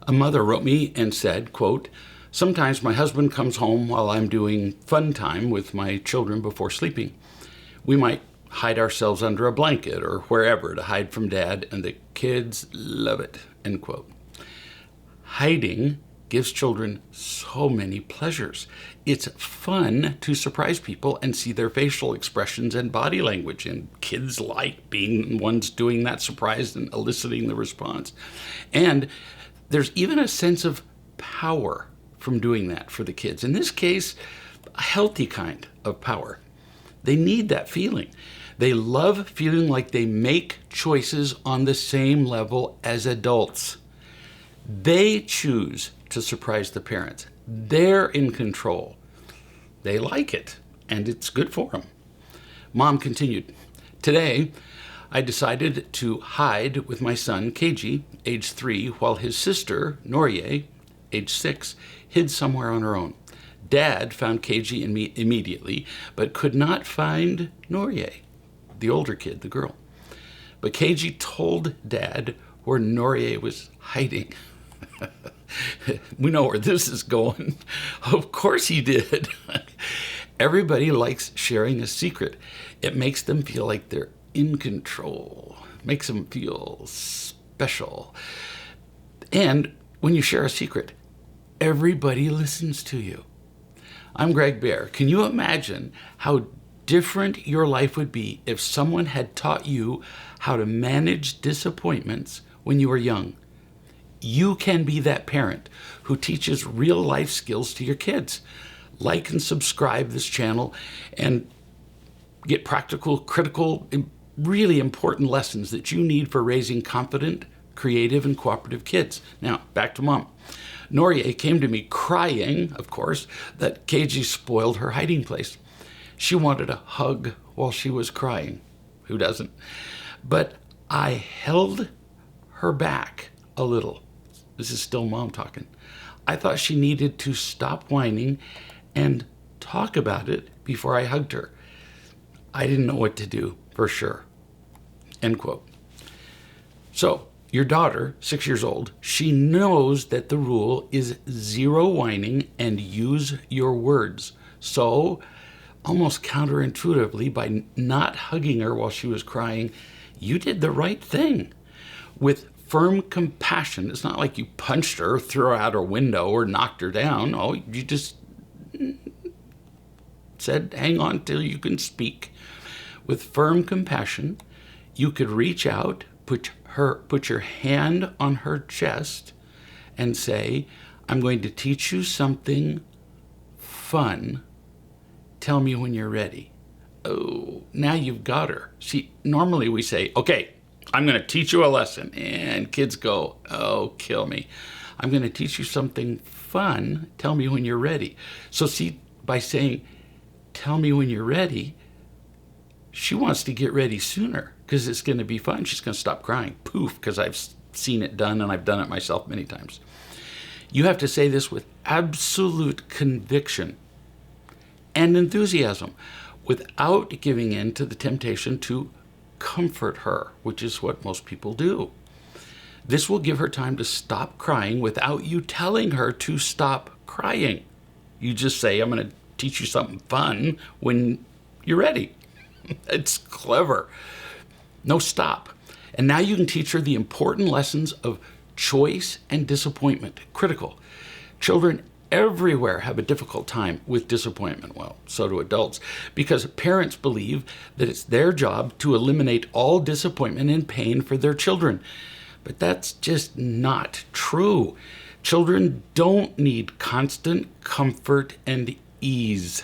A mother wrote me and said, quote, "Sometimes my husband comes home while I'm doing fun time with my children before sleeping. We might hide ourselves under a blanket or wherever to hide from Dad, and the kids love it," end quote. Hiding gives children so many pleasures. It's fun to surprise people and see their facial expressions and body language, and kids like being ones doing that surprise and eliciting the response. And there's even a sense of power from doing that for the kids. In this case, a healthy kind of power. They need that feeling. They love feeling like they make choices on the same level as adults. They choose to surprise the parents. They're in control. They like it, and it's good for them. Mom continued, "Today, I decided to hide with my son, KG, age 3, while his sister, Norie, age 6, hid somewhere on her own. Dad found KG and me immediately, but could not find Norie, the older kid, the girl. But KG told Dad where Norie was hiding." We know where this is going. Of course he did. Everybody likes sharing a secret. It makes them feel like they're in control. Makes them feel special. And when you share a secret, everybody listens to you. I'm Greg Bear. Can you imagine how different your life would be if someone had taught you how to manage disappointments when you were young? You can be that parent who teaches real life skills to your kids. Like and subscribe this channel and get practical, critical, really important lessons that you need for raising confident, creative, and cooperative kids. Now, back to Mom. Norie came to me crying, of course, that KG spoiled her hiding place. She wanted a hug while she was crying. Who doesn't? But I held her back a little. This is still Mom talking. I thought she needed to stop whining and talk about it before I hugged her. I didn't know what to do, for sure. End quote. So, your daughter, 6 years old, she knows that the rule is zero whining and use your words. So, almost counterintuitively, by not hugging her while she was crying, you did the right thing. With firm compassion. It's not like you punched her, threw her out a window, or knocked her down. Oh, you just said, "Hang on till you can speak." With firm compassion, you could reach out, put your hand on her chest, and say, "I'm going to teach you something fun. Tell me when you're ready." Oh, now you've got her. See, normally we say, "Okay, I'm going to teach you a lesson," and kids go, "Oh, kill me. I'm going to teach you something fun. Tell me when you're ready." So see, by saying, "Tell me when you're ready," she wants to get ready sooner because it's going to be fun. She's going to stop crying. Poof, because I've seen it done and I've done it myself many times. You have to say this with absolute conviction and enthusiasm without giving in to the temptation to comfort her, which is what most people do. This will give her time to stop crying without you telling her to stop crying. You just say, "I'm going to teach you something fun when you're ready." It's clever. No, stop. And now you can teach her the important lessons of choice and disappointment. Critical. Children everywhere have a difficult time with disappointment. Well, so do adults, because parents believe that it's their job to eliminate all disappointment and pain for their children. But that's just not true. Children don't need constant comfort and ease.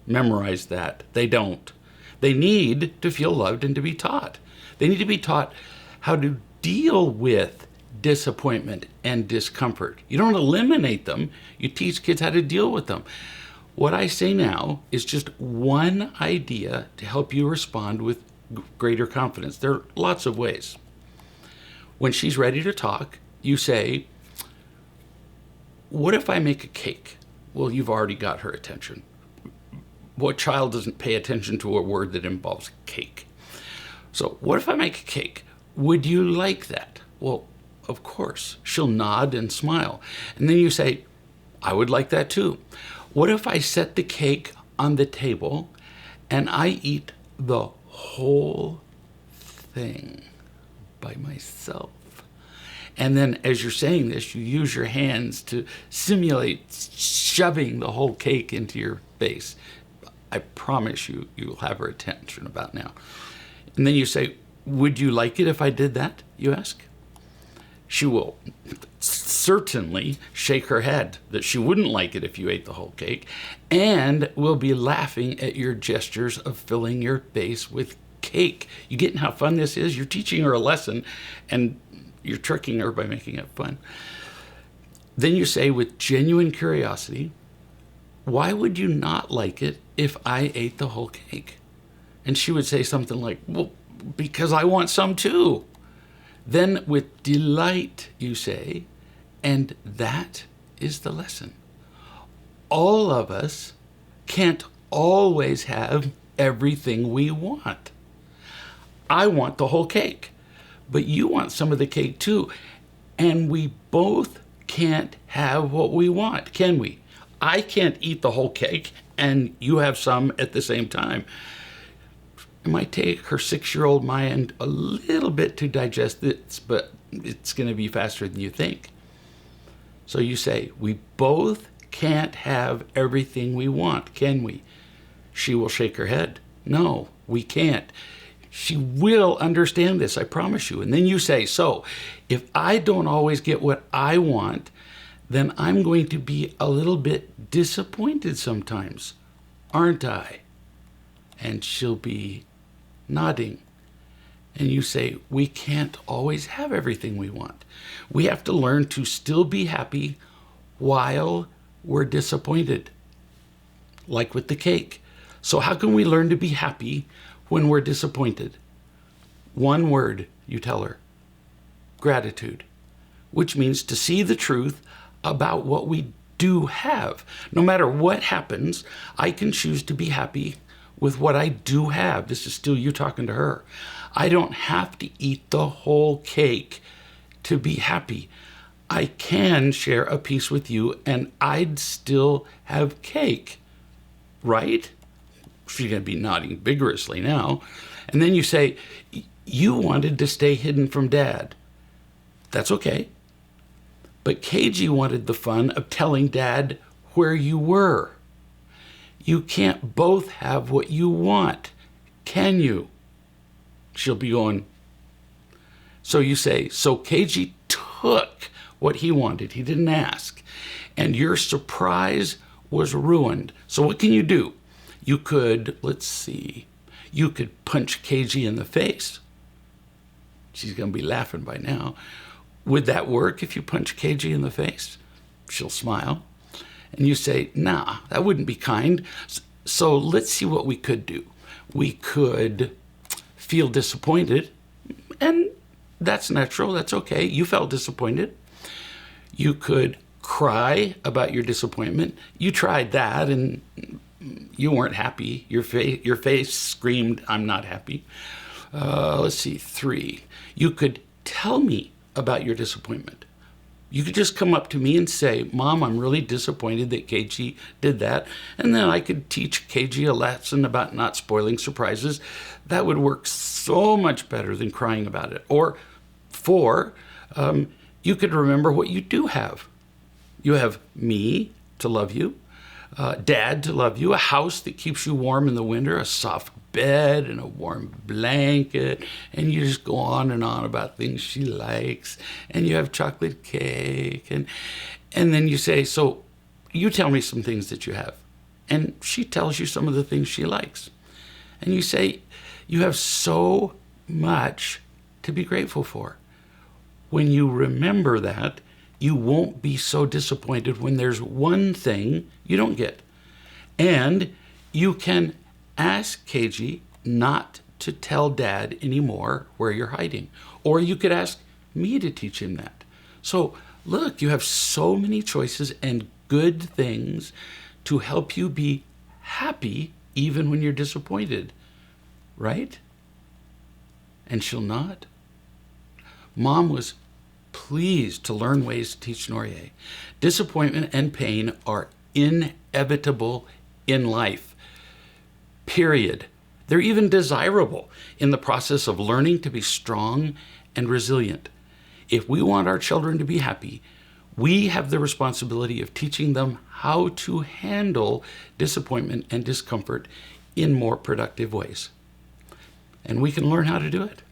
Memorize that. They don't. They need to feel loved and to be taught. They need to be taught how to deal with disappointment and discomfort. You don't eliminate them. You teach kids how to deal with them. What I say now is just one idea to help you respond with greater confidence. There are lots of ways. When she's ready to talk, you say, "What if I make a cake?" Well, you've already got her attention. What child doesn't pay attention to a word that involves cake? So, what if I make a cake? Would you like that? Well, of course. She'll nod and smile. And then you say, I would like that too. What if I set the cake on the table and I eat the whole thing by myself? And then as you're saying this, you use your hands to simulate shoving the whole cake into your face. I promise you, you'll have her attention about now. And then you say, would you like it if I did that, you ask? She will certainly shake her head that she wouldn't like it if you ate the whole cake, and will be laughing at your gestures of filling your face with cake. You getting how fun this is? You're teaching her a lesson, and you're tricking her by making it fun. Then you say with genuine curiosity, why would you not like it if I ate the whole cake? And she would say something like, well, because I want some too. Then with delight you say, and that is the lesson. All of us can't always have everything we want. I want the whole cake, but you want some of the cake too. And we both can't have what we want, can we? I can't eat the whole cake and you have some at the same time. It might take her 6-year-old mind a little bit to digest this, but it's going to be faster than you think. So you say, we both can't have everything we want, can we? She will shake her head. No, we can't. She will understand this, I promise you. And then you say, so if I don't always get what I want, then I'm going to be a little bit disappointed sometimes, aren't I? And she'll be nodding. And you say, we can't always have everything we want. We have to learn to still be happy while we're disappointed, like with the cake. So how can we learn to be happy when we're disappointed? One word, you tell her, gratitude, which means to see the truth about what we do have. No matter what happens, I can choose to be happy with what I do have. This is still you talking to her. I don't have to eat the whole cake to be happy. I can share a piece with you and I'd still have cake, right? She's going to be nodding vigorously now. And then you say, you wanted to stay hidden from Dad. That's okay. But KG wanted the fun of telling Dad where you were. You can't both have what you want, can you? She'll be going. So you say, so KG took what he wanted. He didn't ask. And your surprise was ruined. So what can you do? You could, you could punch KG in the face. She's going to be laughing by now. Would that work if you punch KG in the face? She'll smile. And you say, nah, that wouldn't be kind. So let's see what we could do. We could feel disappointed, and that's natural, that's okay. You felt disappointed. You could cry about your disappointment. You tried that and you weren't happy. Your face screamed, I'm not happy. 3. You could tell me about your disappointment. You could just come up to me and say, Mom, I'm really disappointed that KG did that. And then I could teach KG a lesson about not spoiling surprises. That would work so much better than crying about it. Or 4, you could remember what you do have. You have me to love you, Dad to love you, a house that keeps you warm in the winter, a soft bed and a warm blanket, and you just go on and on about things she likes, and you have chocolate cake, and then you say, so you tell me some things that you have. And she tells you some of the things she likes. And you say, you have so much to be grateful for. When you remember that, you won't be so disappointed when there's one thing you don't get. And you can ask KG not to tell Dad anymore where you're hiding. Or you could ask me to teach him that. So look, you have so many choices and good things to help you be happy even when you're disappointed, right? And she'll nod. Mom was pleased to learn ways to teach Nourier. Disappointment and pain are inevitable in life. Period. They're even desirable in the process of learning to be strong and resilient. If we want our children to be happy, we have the responsibility of teaching them how to handle disappointment and discomfort in more productive ways. And we can learn how to do it.